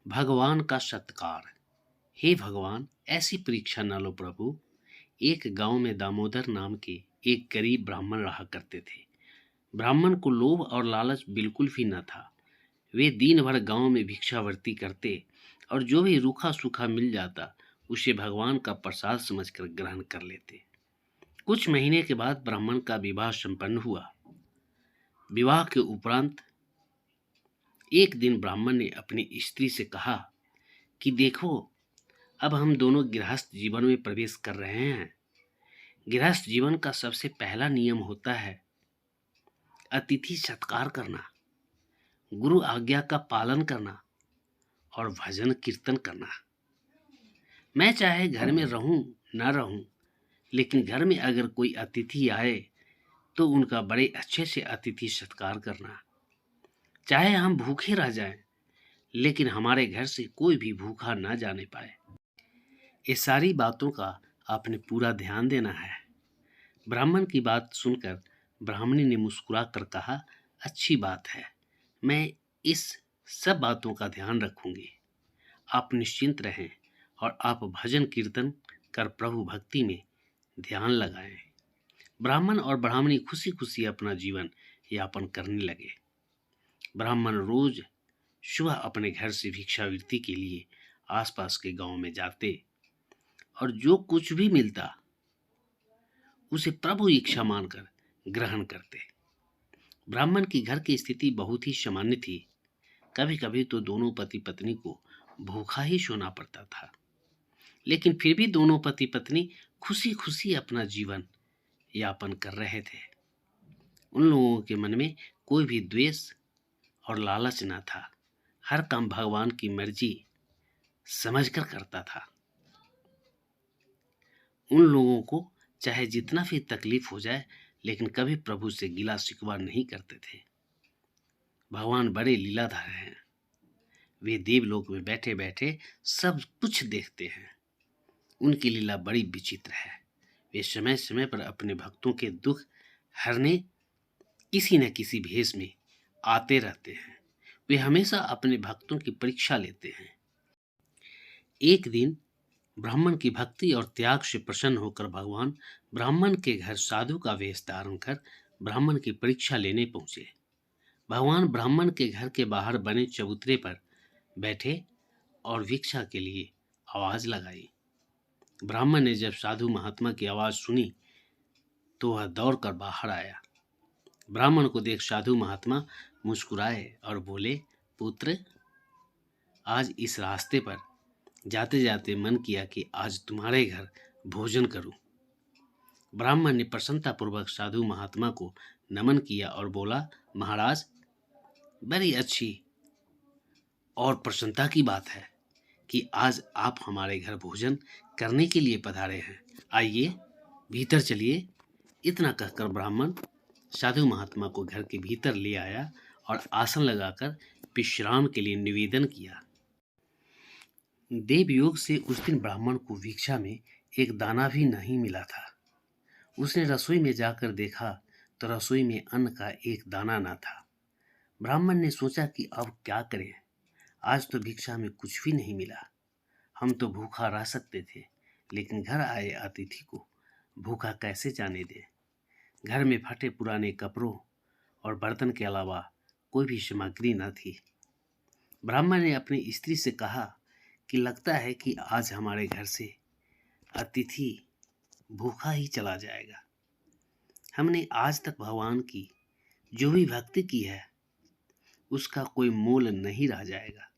भगवान का सत्कार। हे भगवान, ऐसी परीक्षा न लो प्रभु। एक गांव में दामोदर नाम के एक गरीब ब्राह्मण रहा करते थे। ब्राह्मण को लोभ और लालच बिल्कुल भी न था। वे दिन भर गांव में भिक्षावृत्ति करते और जो भी रूखा सूखा मिल जाता उसे भगवान का प्रसाद समझकर ग्रहण कर लेते। कुछ महीने के बाद ब्राह्मण का विवाह संपन्न हुआ। विवाह के उपरांत एक दिन ब्राह्मण ने अपनी स्त्री से कहा कि देखो, अब हम दोनों गृहस्थ जीवन में प्रवेश कर रहे हैं। गृहस्थ जीवन का सबसे पहला नियम होता है अतिथि सत्कार करना, गुरु आज्ञा का पालन करना और भजन कीर्तन करना। मैं चाहे घर में रहूं ना रहूं, लेकिन घर में अगर कोई अतिथि आए तो उनका बड़े अच्छे से अतिथि सत्कार करना। चाहे हम भूखे रह जाएं, लेकिन हमारे घर से कोई भी भूखा ना जाने पाए। ये सारी बातों का आपने पूरा ध्यान देना है। ब्राह्मण की बात सुनकर ब्राह्मणी ने मुस्कुरा कर कहा, अच्छी बात है, मैं इस सब बातों का ध्यान रखूंगी। आप निश्चिंत रहें और आप भजन कीर्तन कर प्रभु भक्ति में ध्यान लगाएं। ब्राह्मण और ब्राह्मणी खुशी खुशी अपना जीवन यापन करने लगे। ब्राह्मण रोज सुबह अपने घर से भिक्षावृत्ति के लिए आसपास के गांव में जाते और जो कुछ भी मिलता उसे प्रभु इच्छा मानकर ग्रहण करते। ब्राह्मण की घर की स्थिति बहुत ही सामान्य थी। कभी कभी तो दोनों पति पत्नी को भूखा ही सोना पड़ता था, लेकिन फिर भी दोनों पति पत्नी खुशी खुशी अपना जीवन यापन कर रहे थे। उन लोगों के मन में कोई भी द्वेष और लालच न था। हर काम भगवान की मर्जी समझकर करता था। उन लोगों को चाहे जितना भी तकलीफ हो जाए, लेकिन कभी प्रभु से गिला शिकवा नहीं करते थे। भगवान बड़े लीलाधार हैं। वे देवलोक में बैठे बैठे सब कुछ देखते हैं। उनकी लीला बड़ी विचित्र है। वे समय समय पर अपने भक्तों के दुख हरने किसी न किसी भेष में आते रहते हैं। वे हमेशा अपने भक्तों की परीक्षा लेते हैं। एक दिन ब्राह्मण की भक्ति और त्याग से प्रसन्न होकर भगवान ब्राह्मण के घर साधु का वेश धारण कर ब्राह्मण की परीक्षा लेने पहुंचे। भगवान ब्राह्मण के घर के बाहर बने चबूतरे पर बैठे और भिक्षा के लिए आवाज लगाई। ब्राह्मण ने जब साधु महात्मा की आवाज सुनी तो वह दौड़कर बाहर आया। ब्राह्मण को देख साधु महात्मा मुस्कुराए और बोले, पुत्र, आज इस रास्ते पर जाते जाते मन किया कि आज तुम्हारे घर भोजन करूं। ब्राह्मण ने प्रसन्नतापूर्वक साधु महात्मा को नमन किया और बोला, महाराज, बड़ी अच्छी और प्रसन्नता की बात है कि आज आप हमारे घर भोजन करने के लिए पधारे हैं। आइए भीतर चलिए। इतना कहकर ब्राह्मण साधु महात्मा को घर के भीतर ले आया और आसन लगाकर विश्राम के लिए निवेदन किया। देवयोग से उस दिन ब्राह्मण को भिक्षा में एक दाना भी नहीं मिला था। उसने रसोई में जाकर देखा तो रसोई में अन्न का एक दाना न था। ब्राह्मण ने सोचा कि अब क्या करें, आज तो भिक्षा में कुछ भी नहीं मिला। हम तो भूखा रह सकते थे, लेकिन घर आए अतिथि को भूखा कैसे जाने दें। घर में फटे पुराने कपड़ों और बर्तन के अलावा कोई भी सामग्री न थी। ब्राह्मण ने अपनी स्त्री से कहा कि लगता है कि आज हमारे घर से अतिथि भूखा ही चला जाएगा। हमने आज तक भगवान की जो भी भक्ति की है उसका कोई मोल नहीं रह जाएगा।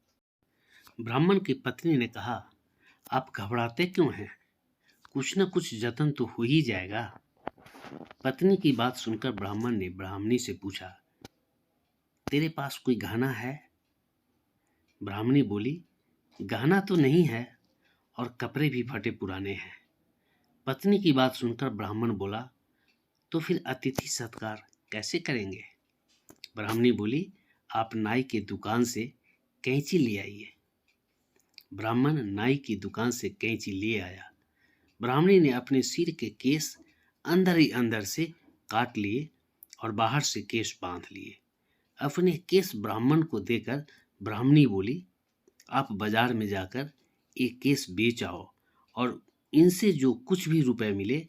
ब्राह्मण की पत्नी ने कहा, आप घबराते क्यों हैं? कुछ न कुछ जतन तो हो ही जाएगा। पत्नी की बात सुनकर ब्राह्मण ने ब्राह्मणी से पूछा, तेरे पास कोई गहना है? ब्राह्मणी बोली, गहना तो नहीं है और कपड़े भी फटे पुराने हैं। पत्नी की बात सुनकर ब्राह्मण बोला, तो फिर अतिथि सत्कार कैसे करेंगे? ब्राह्मणी बोली, आप नाई की दुकान से कैंची ले आइए। ब्राह्मण नाई की दुकान से कैंची ले आया। ब्राह्मणी ने अपने सिर के केस अंदर ही अंदर से काट लिए और बाहर से केस बांध लिए। अपने केस ब्राह्मण को देकर ब्राह्मणी बोली, आप बाजार में जाकर एक केस बेच आओ और इनसे जो कुछ भी रुपए मिले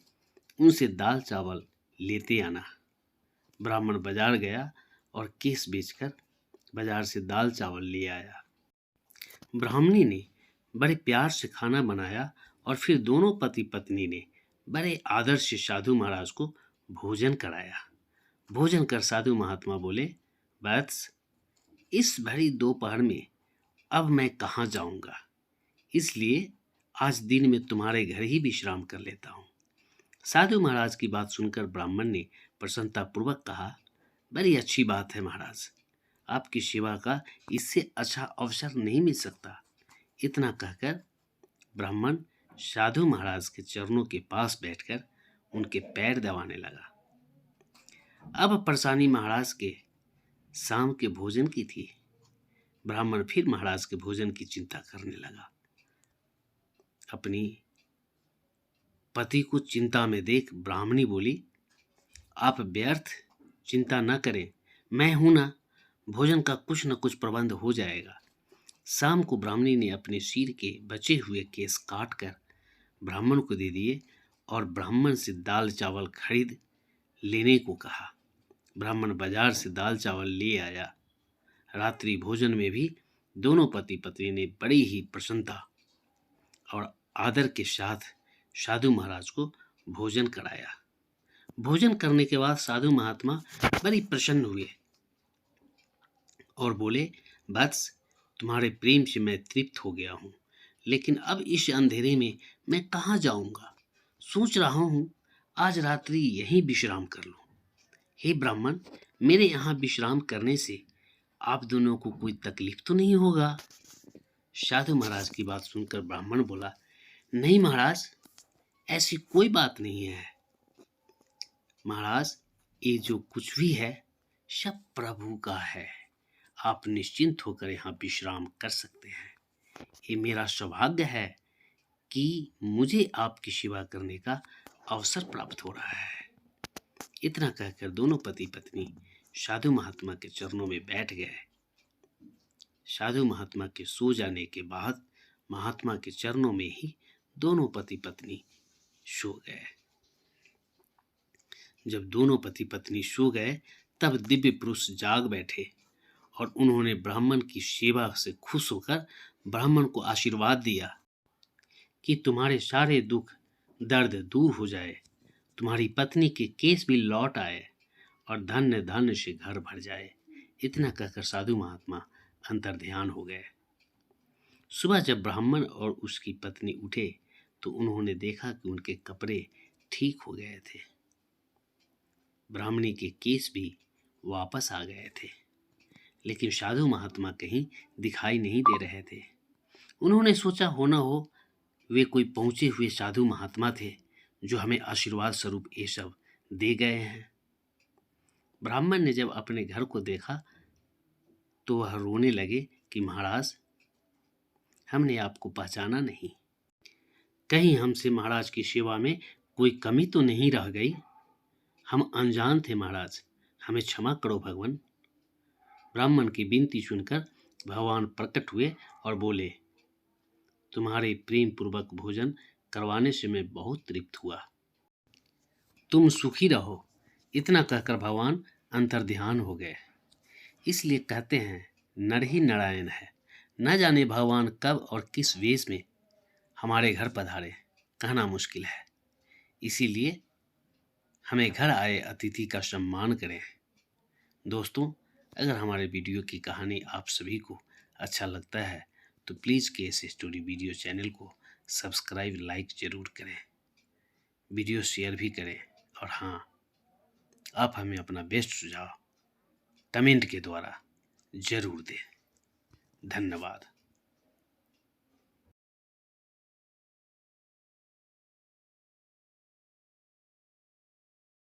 उनसे दाल चावल लेते आना। ब्राह्मण बाजार गया और केस बेचकर बाजार से दाल चावल ले आया। ब्राह्मणी ने बड़े प्यार से खाना बनाया और फिर दोनों पति पत्नी ने बड़े आदर से साधु महाराज को भोजन कराया। भोजन कर साधु महात्मा बोले, वत्स, इस भरी दोपहर में अब मैं कहाँ जाऊंगा, इसलिए आज दिन में तुम्हारे घर ही विश्राम कर लेता हूँ। साधु महाराज की बात सुनकर ब्राह्मण ने प्रसन्नतापूर्वक कहा, बड़ी अच्छी बात है महाराज, आपकी सेवा का इससे अच्छा अवसर नहीं मिल सकता। इतना कहकर ब्राह्मण साधु महाराज के चरणों के पास बैठकर उनके पैर दबाने लगा। अब परेशानी महाराज के शाम के भोजन की थी। ब्राह्मण फिर महाराज के भोजन की चिंता करने लगा। अपनी पति को चिंता में देख ब्राह्मणी बोली, आप व्यर्थ चिंता न करें, मैं हूं ना, भोजन का कुछ न कुछ प्रबंध हो जाएगा। शाम को ब्राह्मणी ने अपने सिर के बचे हुए केस काट कर ब्राह्मण को दे दिए और ब्राह्मण से दाल चावल खरीद लेने को कहा। ब्राह्मण बाजार से दाल चावल ले आया। रात्रि भोजन में भी दोनों पति पत्नी ने बड़ी ही प्रसन्नता और आदर के साथ साधु महाराज को भोजन कराया। भोजन करने के बाद साधु महात्मा बड़ी प्रसन्न हुए और बोले, वत्स, तुम्हारे प्रेम से मैं तृप्त हो गया हूँ, लेकिन अब इस अंधेरे में मैं कहाँ जाऊंगा। सोच रहा हूँ आज रात्रि यहीं विश्राम कर लूं। हे ब्राह्मण, मेरे यहाँ विश्राम करने से आप दोनों को कोई तकलीफ तो नहीं होगा। साधु महाराज की बात सुनकर ब्राह्मण बोला, नहीं महाराज, ऐसी कोई बात नहीं है। महाराज, ये जो कुछ भी है सब प्रभु का है, आप निश्चिंत होकर यहाँ विश्राम कर सकते हैं। ये मेरा सौभाग्य है कि मुझे आपकी सेवा करने का अवसर प्राप्त हो रहा है। इतना कहकर दोनों पति पत्नी साधु महात्मा के चरणों में बैठ गए। साधु महात्मा के सो जाने के बाद महात्मा के चरणों में ही दोनों पति पत्नी सो गए। जब दोनों पति पत्नी सो गए तब दिव्य पुरुष जाग बैठे और उन्होंने ब्राह्मण की सेवा से खुश होकर ब्राह्मण को आशीर्वाद दिया कि तुम्हारे सारे दुख दर्द दूर हो जाए, तुम्हारी पत्नी के केस भी लौट आए और धन्य धन्य से घर भर जाए। इतना कहकर साधु महात्मा अंतर ध्यान हो गए। सुबह जब ब्राह्मण और उसकी पत्नी उठे तो उन्होंने देखा कि उनके कपड़े ठीक हो गए थे। ब्राह्मणी के केस भी वापस आ गए थे, लेकिन साधु महात्मा कहीं दिखाई नहीं दे रहे थे। उन्होंने सोचा हो न हो वे कोई पहुंचे हुए साधु महात्मा थे जो हमें आशीर्वाद स्वरूप ये सब दे गए हैं। ब्राह्मण ने जब अपने घर को देखा तो वह रोने लगे कि महाराज, हमने आपको पहचाना नहीं, कहीं हमसे महाराज की सेवा में कोई कमी तो नहीं रह गई। हम अनजान थे महाराज, हमें क्षमा करो भगवान। ब्राह्मण की विनती सुनकर भगवान प्रकट हुए और बोले, तुम्हारे प्रेम पूर्वक भोजन करवाने से मैं बहुत तृप्त हुआ, तुम सुखी रहो। इतना कहकर भगवान अंतर ध्यान हो गए। इसलिए कहते हैं नर ही नारायण है। न जाने भगवान कब और किस वेश में हमारे घर पधारे, कहना मुश्किल है। इसीलिए हमें घर आए अतिथि का सम्मान करें। दोस्तों, अगर हमारे वीडियो की कहानी आप सभी को अच्छा लगता है तो please KS story video channel को सब्सक्राइब लाइक ज़रूर करें, वीडियो शेयर भी करें और हाँ, आप हमें अपना बेस्ट सुझाव कमेंट के द्वारा ज़रूर दें। धन्यवाद।